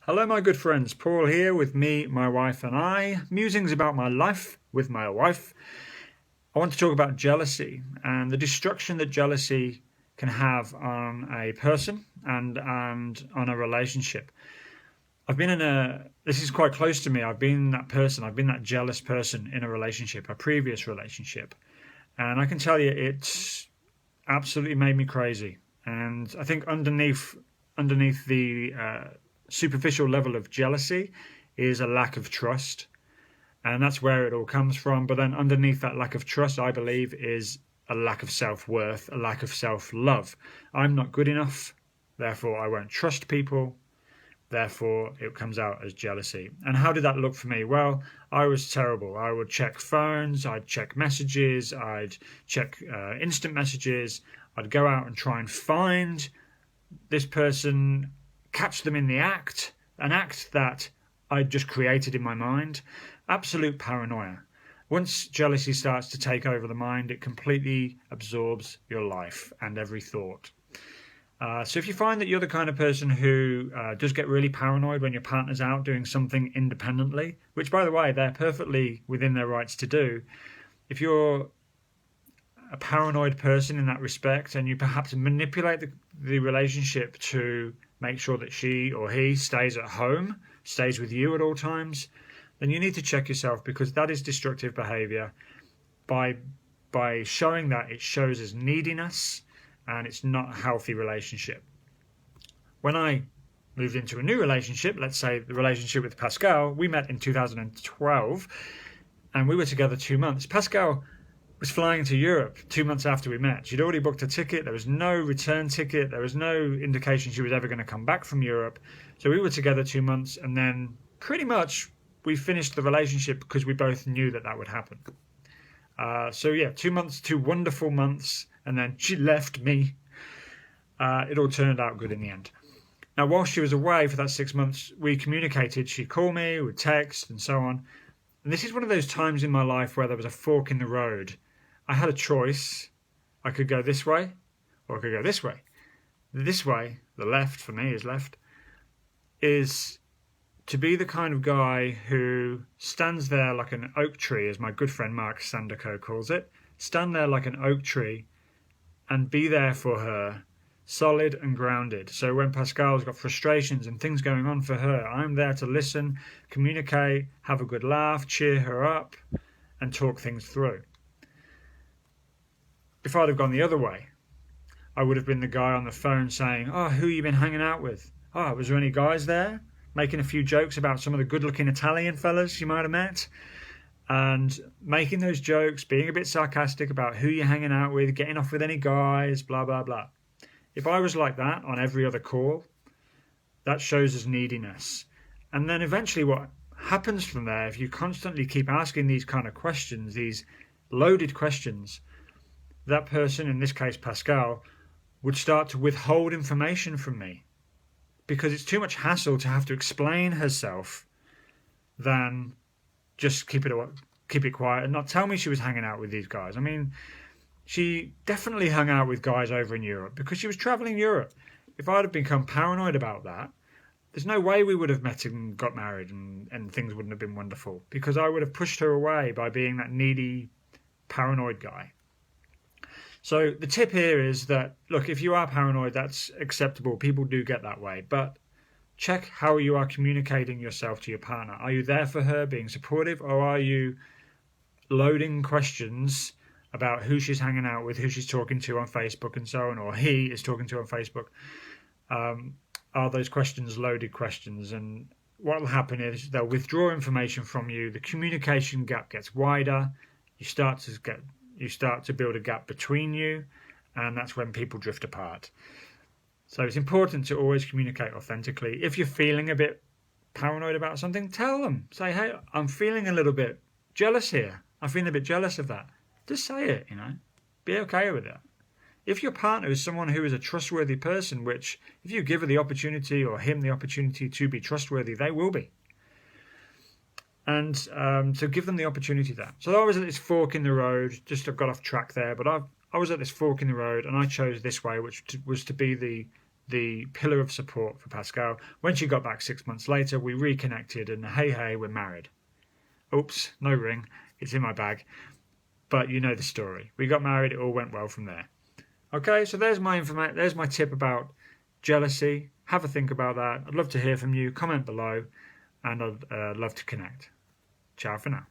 Hello, my good friends. Paul here with me, my wife, and I. Musings about my life with my wife. I want to talk about jealousy and the destruction that jealousy can have on a person and on a relationship. This is quite close to me. I've been that person, I've been that jealous person in a relationship, a previous relationship. And I can tell you it's absolutely made me crazy. And I think underneath the superficial level of jealousy is a lack of trust, and that's where it all comes from. But then underneath that lack of trust, I believe, is a lack of self-worth, a lack of self-love. I'm not good enough, therefore I won't trust people, therefore it comes out as jealousy. And how did that look for me? Well, I was terrible. I would check phones, I'd check messages, I'd check instant messages, I'd go out and try and find this person, catch them in the act, an act that I'd just created in my mind. Absolute paranoia. Once jealousy starts to take over the mind, it completely absorbs your life and every thought. So if you find that you're the kind of person who does get really paranoid when your partner's out doing something independently, which, by the way, they're perfectly within their rights to do, if you're a paranoid person in that respect and you perhaps manipulate the relationship to make sure that she or he stays at home, stays with you at all times, then you need to check yourself, because that is destructive behavior. By showing that, it shows as neediness, and it's not a healthy relationship. When I moved into a new relationship, let's say the relationship with Pascal, we met in 2012 and we were together 2 months. Pascal was flying to Europe 2 months after we met. She'd already booked a ticket. There was no return ticket. There was no indication she was ever going to come back from Europe. So we were together 2 months, and then pretty much we finished the relationship because we both knew that that would happen. 2 months, 2 wonderful months, and then she left me. It all turned out good in the end. Now, while she was away for that 6 months, we communicated. She'd call me, we'd text, and so on. And this is one of those times in my life where there was a fork in the road. I had a choice. I could go this way, or I could go this way. This way, the left, for me is left, is to be the kind of guy who stands there like an oak tree, as my good friend Mark Sanderco calls it. Stand there like an oak tree and be there for her, solid and grounded. So when Pascal's got frustrations and things going on for her, I'm there to listen, communicate, have a good laugh, cheer her up, and talk things through. If I'd have gone the other way, I would have been the guy on the phone saying, "Oh, who you been hanging out with? Oh, was there any guys there?" Making a few jokes about some of the good-looking Italian fellas you might have met. And making those jokes, being a bit sarcastic about who you're hanging out with, getting off with any guys, blah, blah, blah. If I was like that on every other call, that shows as neediness. And then eventually what happens from there, if you constantly keep asking these kind of questions, these loaded questions, that person, in this case Pascal, would start to withhold information from me, because it's too much hassle to have to explain herself than just keep it quiet and not tell me she was hanging out with these guys. I mean, she definitely hung out with guys over in Europe because she was traveling Europe. If I'd have become paranoid about that, there's no way we would have met and got married and things wouldn't have been wonderful, because I would have pushed her away by being that needy, paranoid guy. So the tip here is that, look, if you are paranoid, that's acceptable. People do get that way. But check how you are communicating yourself to your partner. Are you there for her, being supportive, or are you loading questions about who she's hanging out with, who she's talking to on Facebook and so on, or he is talking to on Facebook? Are those questions loaded questions? And what will happen is they'll withdraw information from you. The communication gap gets wider. You start to build a gap between you, and that's when people drift apart. So it's important to always communicate authentically. If you're feeling a bit paranoid about something, tell them. Say, "Hey, I'm feeling a little bit jealous here. I'm feeling a bit jealous of that." Just say it, Be okay with it. If your partner is someone who is a trustworthy person, which if you give her the opportunity or him the opportunity to be trustworthy, they will be. And so give them the opportunity there. So I was at this fork in the road. I've got off track there, but I was at this fork in the road, and I chose this way, which was to be the the pillar of support for Pascal. When she got back 6 months later, we reconnected and hey, we're married. Oops, no ring. It's in my bag. But you know the story. We got married. It all went well from there. Okay, so there's my information. There's my tip about jealousy. Have a think about that. I'd love to hear from you. Comment below, and I'd love to connect. Ciao for now.